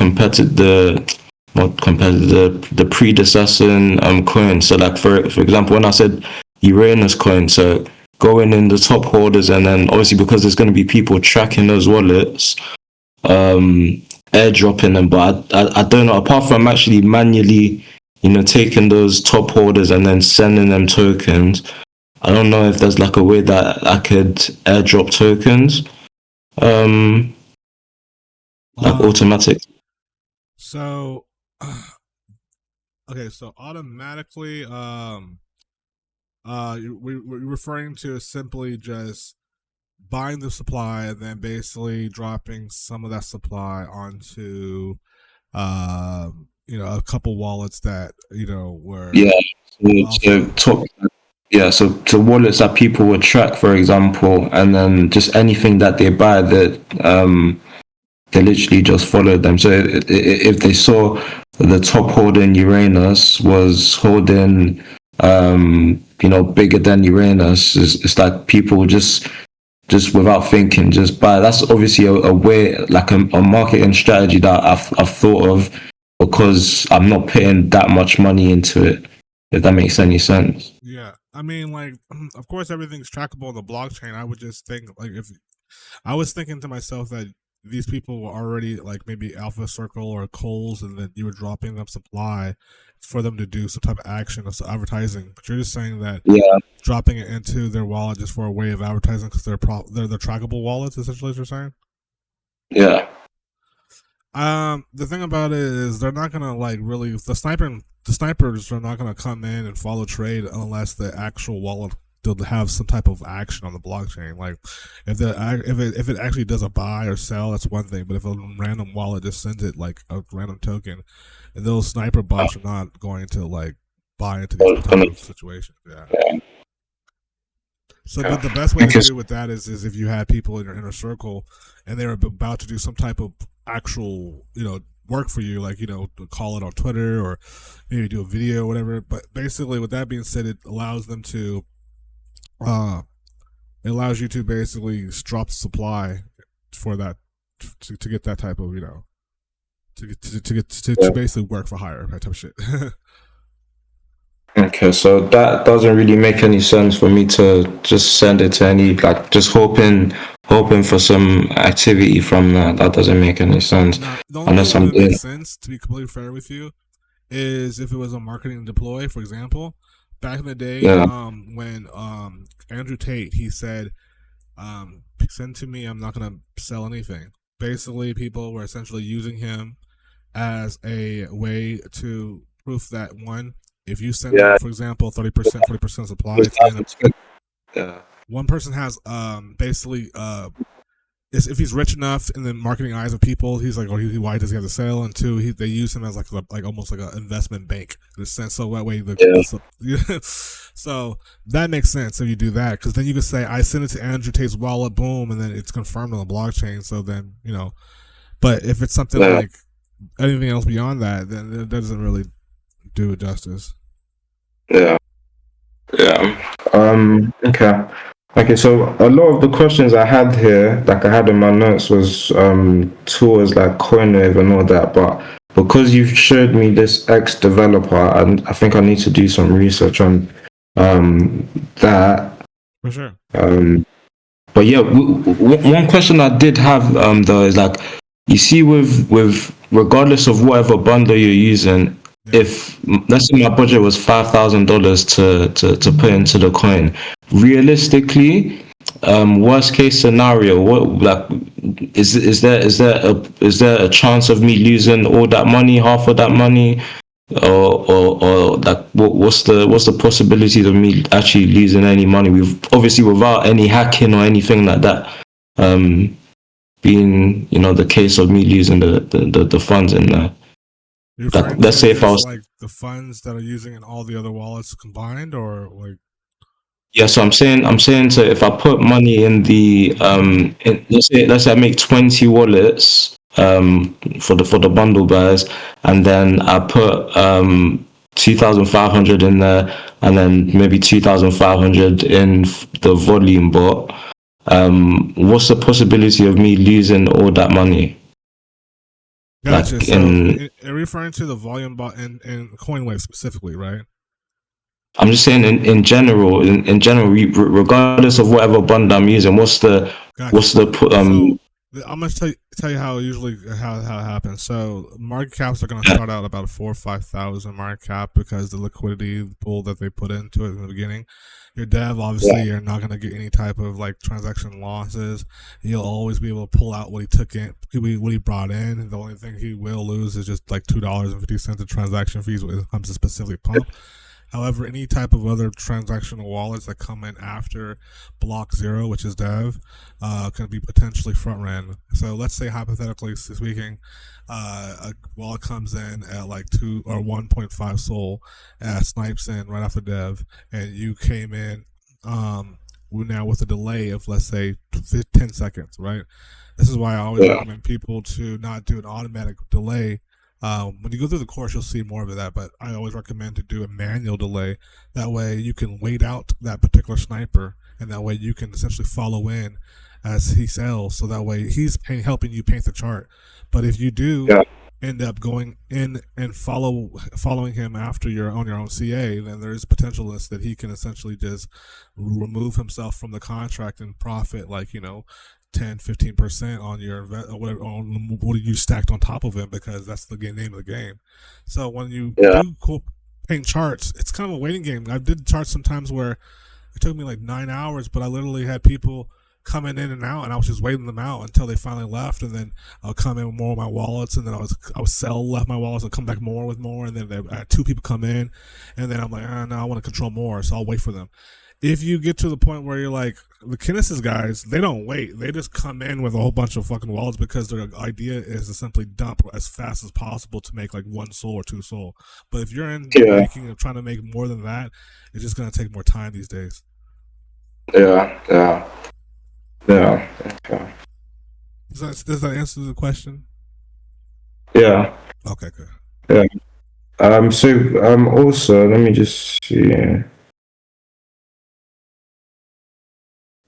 predecessor coin. So like for example, when I said Uranus coin, so going in the top holders, and then obviously because there's going to be people tracking those wallets, airdropping them. But I don't know, apart from actually manually taking those top holders and then sending them tokens, I don't know if there's like a way that I could airdrop tokens like automatic. So okay, so automatically we're referring to simply just buying the supply and then basically dropping some of that supply onto a couple wallets that were so to wallets that people would track, for example, and then just anything that they buy, that they literally just follow them. So if they saw the top holder in Uranus was holding bigger than Uranus, it's like people just without thinking just buy. That's obviously a way, like a marketing strategy that I've thought of, because I'm not putting that much money into it, if that makes any sense. Yeah, I mean, like, of course everything's trackable on the blockchain. I would just think, like, if I was thinking to myself that these people were already like maybe Alpha Circle or Coles, and then you were dropping them supply for them to do some type of action of advertising. But you're just saying that dropping it into their wallet just for a way of advertising, because they're trackable wallets, essentially, as you're saying. Yeah. The thing about it is they're not gonna like really the snipers are not gonna come in and follow trade unless the actual wallet to have some type of action on the blockchain. Like if it actually does a buy or sell, that's one thing. But if a random wallet just sends it like a random token, and those sniper bots are not going to like buy into these type of situations. Yeah. So, but the best way to do with that is if you had people in your inner circle and they were about to do some type of actual, work for you, like, call it on Twitter or maybe do a video or whatever. But basically, with that being said, it allows them to, it allows you to basically drop the supply for that, to get that type of, to basically work for hire, that type of shit. Okay, so that doesn't really make any sense for me to just send it to any, like, just hoping for some activity from that. That doesn't make any sense. Now, the only unless thing I'm that would doing. make sense, to be completely fair with you, is if it was a marketing deploy, for example. Back in the day, Yeah. when Andrew Tate, he said, send to me, I'm not going to sell anything. Basically, people were essentially using him as a way to proof that, one, if you send them, for example, 30%, 40% supply, one person has basically if he's rich enough in the marketing eyes of people, he's like, why does he have to sell? And two, they use him as like almost like an investment bank in a sense. So that way, so that makes sense if you do that, because then you can say, I send it to Andrew Tate's wallet, boom, and then it's confirmed on the blockchain. So then but if it's something like anything else beyond that, then it doesn't really do it justice. Yeah. Okay. Okay, so a lot of the questions I had here, like I had in my notes, was towards like Coinwave and all that, but because you've showed me this X developer, and I think I need to do some research on that. For sure. But yeah, one question I did have though is like, you see, with regardless of whatever bundle you're using, if let's say my budget was $5,000 to put into the coin, realistically, worst case scenario, what, like, is there a chance of me losing all that money, half of that money, or like what's the possibility of me actually losing any money, obviously without any hacking or anything like that being the case of me losing the funds in there? Like, let's say if I was like the funds that are using in all the other wallets combined, or like. Yeah, so I'm saying, so if I put money in the let's say I make 20 wallets for the bundle buys, and then I put 2,500 in there, and then maybe 2,500 in the volume bot, what's the possibility of me losing all that money? Gotcha. Like, so referring to the volume bot in Coinwave specifically, right? I'm just saying in general, regardless of whatever bundle I'm using, what's the So I'm gonna tell you how usually how it happens. So market caps are gonna start out about 4,000 or 5,000 market cap, because the liquidity pool that they put into it in the beginning. Your dev, obviously, you're not gonna get any type of like transaction losses. You'll always be able to pull out what he took in, what he brought in. And the only thing he will lose is just like $2.50 in transaction fees when it comes to specific pump. However, any type of other transactional wallets that come in after block 0, which is dev, can be potentially front ran. So let's say, hypothetically speaking, a wallet comes in at like 2 or 1.5 Sol, snipes in right after dev, and you came in now with a delay of, let's say, 10 seconds, right? This is why I always recommend people to not do an automatic delay. When you go through the course, you'll see more of that, but I always recommend to do a manual delay. That way you can wait out that particular sniper, and that way you can essentially follow in as he sells, so that way he's helping you paint the chart. But if you do end up going in and following him after you're on your own CA, then there's potential that he can essentially just remove himself from the contract and profit, like 10-15% on your whatever, on what you stacked on top of it, because that's the name of the game. So when you do paint charts, it's kind of a waiting game. I did charts sometimes where it took me like 9 hours, but I literally had people coming in and out, and I was just waiting them out until they finally left, and then I'll come in with more of my wallets, and then I would sell left my wallets, I'll come back more with more, and then I had 2 people come in, and then I'm like, no, I want to control more, so I'll wait for them. If you get to the point where you're like, the Kinesis guys, they don't wait. They just come in with a whole bunch of fucking wallets because their idea is to simply dump as fast as possible to make like 1 SOL or 2 SOL. But if you're in trying to make more than that, it's just going to take more time these days. Yeah. Okay. Does that answer the question? Yeah. Okay, good. Yeah. Also, let me just see.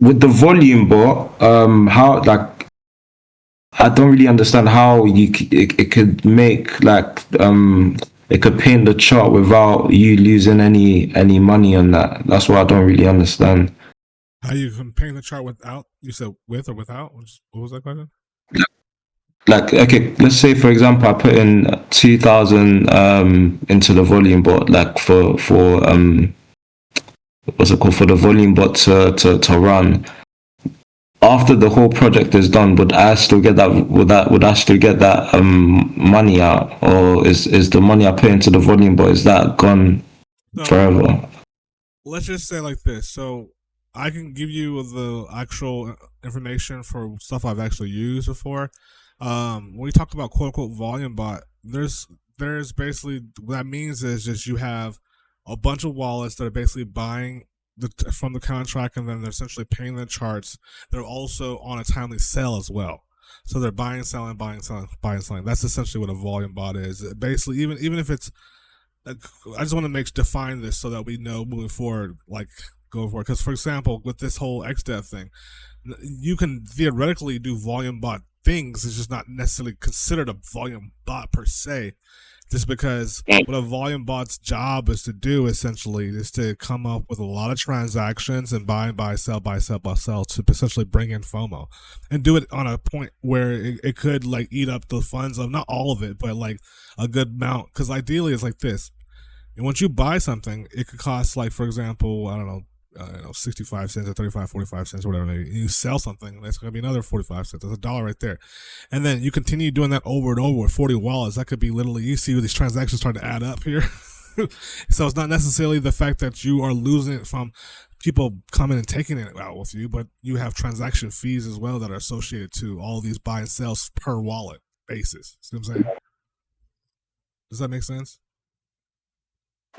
With the volume bot, how, like, I don't really understand how it could make, like, it could paint the chart without you losing any money on that. That's what I don't really understand. How you can paint the chart without? You said with or without? What was that question? Like, okay, let's say for example, I put in 2,000 into the volume bot, like for what's it called, for the volume bot to run. After the whole project is done, would I still get that? Would I still get that money out, or is the money I put into the volume bot, is that gone forever? Let's just say like this. So I can give you the actual information for stuff I've actually used before. When we talk about quote unquote volume bot, there's basically, what that means is just you have a bunch of wallets that are basically buying from the contract, and then they're essentially paying the charts. They're also on a timely sell as well. So they're buying, selling, buying, selling, buying, selling. That's essentially what a volume bot is. Basically, even if it's, I just want to define this so that we know moving forward, like go for it. Because for example, with this whole XDev thing, you can theoretically do volume bot things. It's just not necessarily considered a volume bot per se. Just because what a volume bot's job is to do essentially is to come up with a lot of transactions and buy, sell to essentially bring in FOMO, and do it on a point where it could like eat up the funds of, not all of it, but like a good amount. Because ideally it's like this. And once you buy something, it could cost, like, for example, I don't know, 65 cents or 35, 45 cents or whatever. You sell something, that's going to be another 45 cents. That's $1 right there. And then you continue doing that over and over with 40 wallets. That could be literally, you see these transactions starting to add up here. So it's not necessarily the fact that you are losing it from people coming and taking it out with you, but you have transaction fees as well that are associated to all these buy and sells per wallet basis. See what I'm saying? Does that make sense?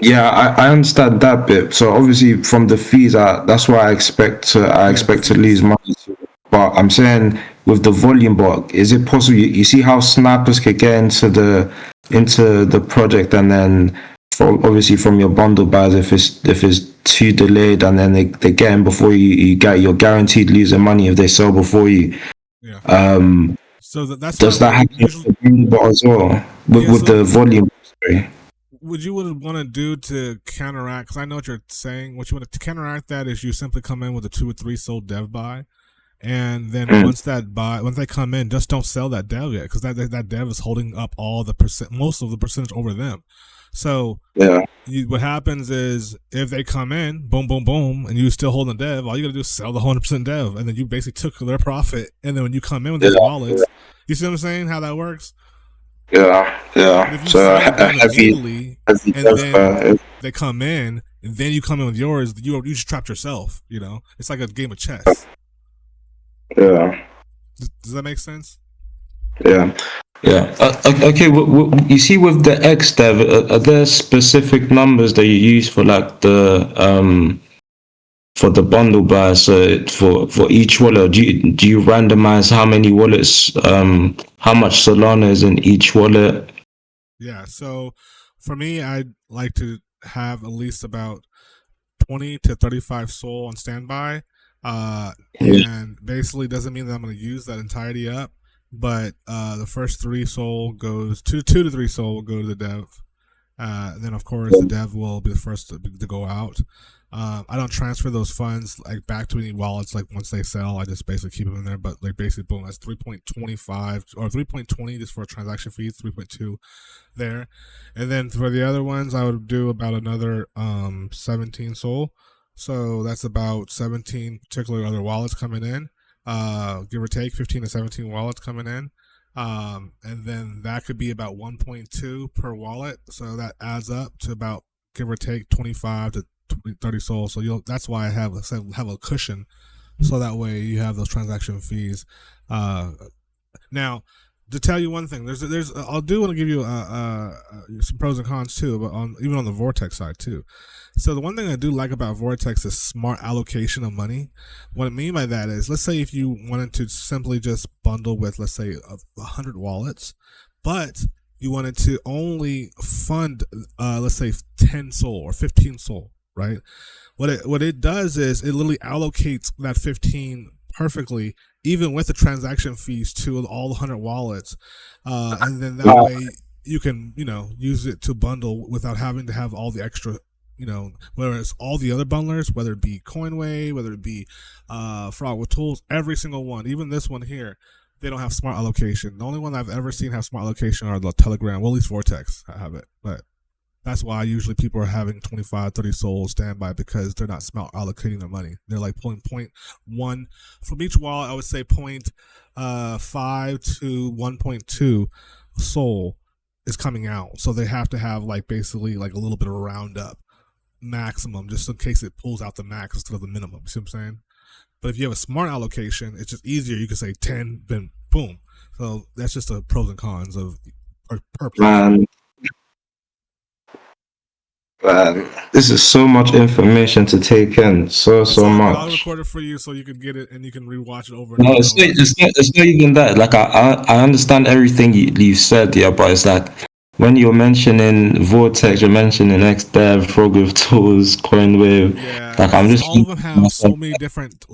Yeah, I understand that bit. So obviously from the fees, that's why I expect to lose money. But I'm saying with the volume bot, is it possible? You see how snipers could get into the project, and then obviously from your bundle buys, if it's too delayed, and then they get in before you're guaranteed losing money if they sell before you. Yeah. So that's does that happen with the bundle bot as well with the volume? Sorry. What you would want to do to counteract, because I know what you're saying, what you want to counteract that is you simply come in with a 2 or 3 sold dev buy, and then once they come in, just don't sell that dev yet, because that dev is holding up all the most of the percentage over them. So what happens is, if they come in, boom, boom, boom, and you still holding the dev, all you gotta do is sell the 100% dev, and then you basically took their profit. And then when you come in with these wallets, you see what I'm saying? How that works? Yeah. So they come in, and then you come in with yours. You just trapped yourself. You know, it's like a game of chess. Yeah. Does that make sense? Yeah. Okay. You see, with the XDev, are there specific numbers that you use for like the for the bundle buy? So for each wallet, do you randomize how many wallets, how much Solana is in each wallet? Yeah. So for me, I like to have at least about 20 to 35 SOL on standby. And basically doesn't mean that I'm going to use that entirety up, but the first 3 SOL goes 2 to 3 SOL will go to the dev. Then of course the dev will be the first to go out. I don't transfer those funds like back to any wallets. Like once they sell, I just basically keep them in there. But like basically, boom, that's 3.25 or 3.20 just for a transaction fee, 3.2 there. And then for the other ones, I would do about another 17 SOL. So that's about 17 particular other wallets coming in. give or take 15 to 17 wallets coming in. And then that could be about 1.2 per wallet. So that adds up to about, give or take, 25 to 30 souls. So that's why I have a cushion, so that way you have those transaction fees. Now, to tell you one thing, I do want to give you some pros and cons too, but even on the Vortex side too. So the one thing I do like about Vortex is smart allocation of money. What I mean by that is, let's say if you wanted to simply just bundle with, let's say, 100 wallets, but you wanted to only fund, let's say, 10 soul or 15 soul, right? What it does is it literally allocates that 15 perfectly, even with the transaction fees, to all the 100 wallets, and then that way you can, use it to bundle without having to have all the extra, whether it's all the other bundlers, whether it be Coinwave, whether it be Fraud with Tools, every single one, even this one here, they don't have smart allocation. The only one I've ever seen have smart allocation are the Telegram. Well, at least Vortex have it, but that's why usually people are having 25, 30 souls standby, because they're not smart allocating their money. They're like pulling 0.1 from each wallet. I would say 0.5 to 1.2 soul is coming out. So they have to have basically a little bit of a roundup maximum, just in case it pulls out the max instead of the minimum. You see what I'm saying? But if you have a smart allocation, it's just easier. You can say 10, then boom. So that's just the pros and cons of per platform. This is so much information to take in. So much. I'll record it for you so you can get it and you can rewatch it over. No, it's not even that. I understand everything you said, yeah, but it's like when you're mentioning Vortex, you're mentioning XDev, Frog with Tools, Coinwave. Yeah, I'm just all of them have so many different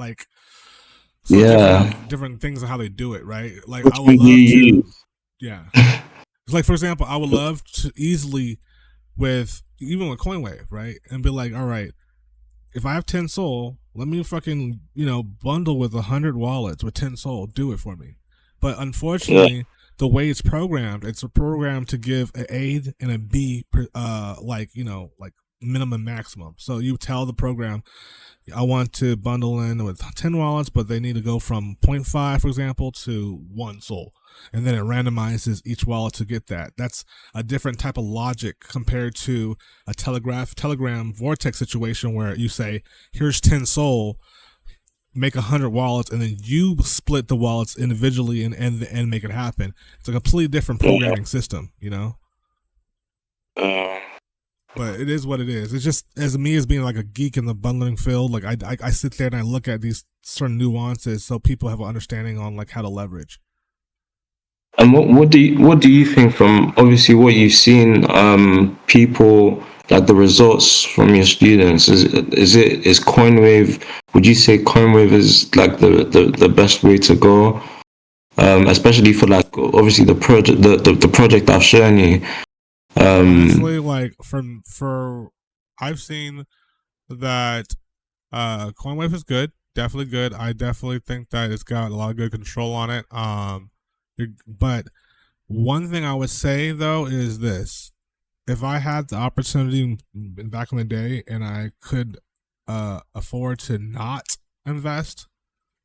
different things of how they do it, right? I would love to, yeah. It's for example, I would love to easily even with Coinwave, right? And be like, all right, if I have 10 soul, let me fucking, bundle with 100 wallets with 10 soul, do it for me. But unfortunately, the way it's programmed to give an A and a B, minimum maximum. So you tell the program, I want to bundle in with 10 wallets, but they need to go from 0.5, for example, to 1 soul. And then it randomizes each wallet to get that. That's a different type of logic compared to a Telegram Vortex situation where you say, here's 10 soul, make 100 wallets, and then you split the wallets individually and make it happen. It's a completely different programming system, But it is what it is. It's just, as being like a geek in the bundling field, I sit there and I look at these certain nuances so people have an understanding on how to leverage. And what do you think from obviously what you've seen, people, the results from your students? Is Coinwave? Would you say Coinwave is the best way to go, especially for obviously the project I've shown you? Honestly, I've seen that Coinwave is good, definitely good. I definitely think that it's got a lot of good control on it. But one thing I would say though is this: if I had the opportunity back in the day and I could afford to not invest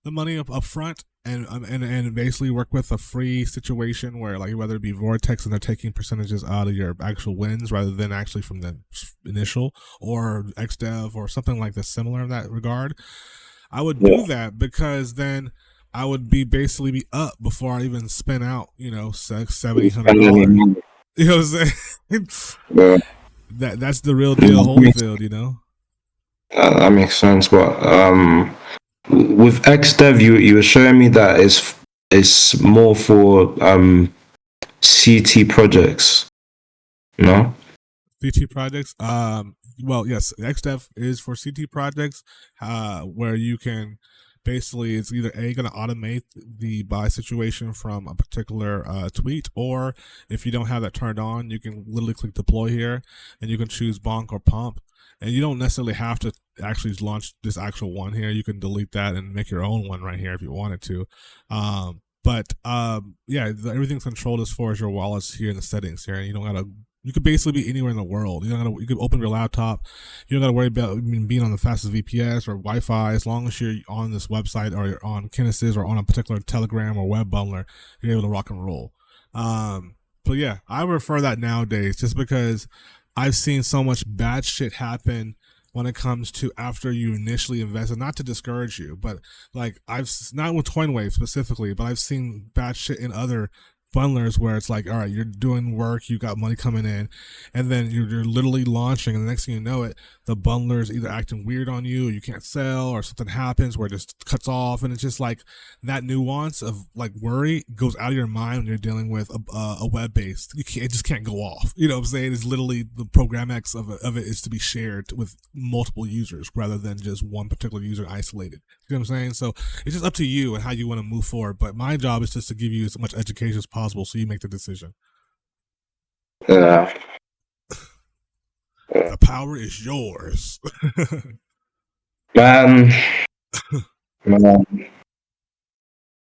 the money up front and basically work with a free situation where whether it be Vortex and they're taking percentages out of your actual wins rather than actually from the initial, or XDev or something similar in that regard, I would do that, because then I would basically be up before I even spent out, $700. You know what I'm saying? That's the real deal, Holyfield, That makes sense, but with XDev, you were showing me that it's more for CT projects, CT projects. Well, yes, XDev is for CT projects, where you can basically, it's either going to automate the buy situation from a particular tweet, or if you don't have that turned on, you can literally click deploy here, and you can choose bonk or pump. And you don't necessarily have to actually launch this actual one here. You can delete that and make your own one right here if you wanted to. But everything's controlled as far as your wallets here in the settings here. And you don't got to You could basically be anywhere in the world. You could open your laptop. You don't gotta worry about being on the fastest VPS or Wi-Fi. As long as you're on this website or you're on Kinesis or on a particular Telegram or web bundler, you're able to rock and roll. But yeah, I prefer that nowadays just because I've seen so much bad shit happen when it comes to after you initially invested. Not to discourage you, but like I've not with CoinWave specifically, but I've seen bad shit in other bundlers where it's like, all right, you're doing work, you got money coming in, and then you're literally launching, and the next thing you know it, the bundler is either acting weird on you, or you can't sell, or something happens where it just cuts off, and it's just like that nuance of like worry goes out of your mind when you're dealing with a web-based. It just can't go off. You know what I'm saying? It's literally the program X of it is to be shared with multiple users rather than just one particular user isolated. You know what I'm saying? So it's just up to you and how you want to move forward. But my job is just to give you as much education as possible so you make the decision. Yeah. The power is yours. Man.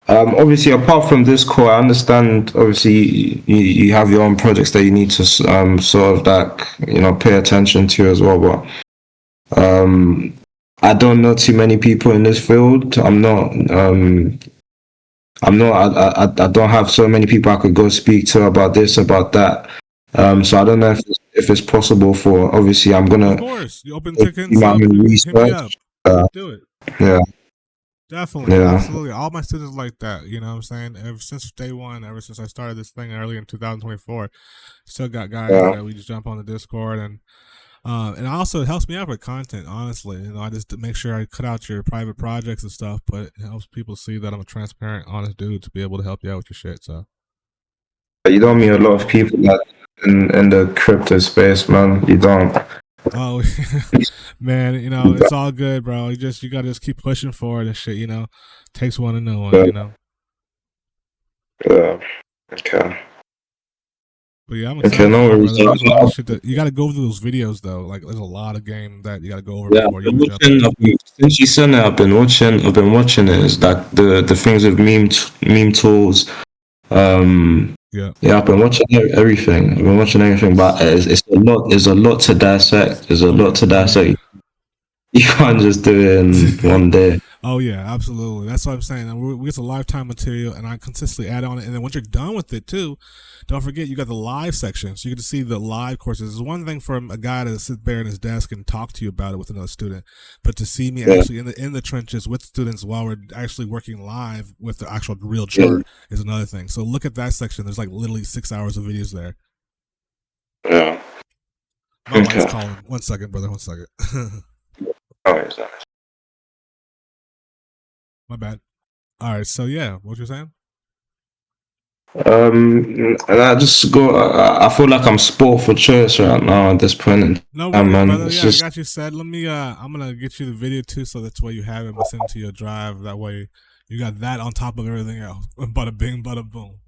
Obviously, apart from this core, I understand. Obviously, you have your own projects that you need to sort of like pay attention to as well. But I don't know too many people in this field. I don't have so many people I could go speak to about this, about that. So I don't know if it's possible for. Obviously, I'm gonna. Of course, you open tickets up, hit me up. Do it. Yeah. Definitely, absolutely. All my students like that. You know what I'm saying? Ever since day one, ever since I started this thing early in 2024, still got guys that we just jump on the Discord and also it helps me out with content. Honestly, I just make sure I cut out your private projects and stuff, but it helps people see that I'm a transparent, honest dude to be able to help you out with your shit. So you don't meet a lot of people that in the crypto space, man. You don't. Oh man, it's all good, bro. You gotta just keep pushing forward and shit. Takes one to know one. Yeah. Okay. But yeah, I'm excited. You gotta go through those videos though. Like, there's a lot of game that you gotta go over before you jump in. Since you said that, I've been watching it. It's like the things with meme tools. Yeah, I've been watching everything. But it's a lot. There's a lot to dissect. You can't just do it in one day. Oh yeah, absolutely. That's what I'm saying. We get some lifetime material, and I consistently add on it. And then once you're done with it too, don't forget you got the live section, so you get to see the live courses. It's one thing for a guy to sit there at his desk and talk to you about it with another student, but to see me actually in the trenches with students while we're actually working live with the actual real chart is another thing. So look at that section. There's like literally 6 hours of videos there. Yeah. My wife's calling. 1 second, brother. 1 second. My bad. All right, so yeah, what you're saying? I just go. I feel like I'm spoiled for choice right now at this point. No worries, man. Brother. Yeah, I got you said. Let me. I'm gonna get you the video too, so that's why you have it. Send it to your drive. That way, you got that on top of everything else. Bada bing, bada boom.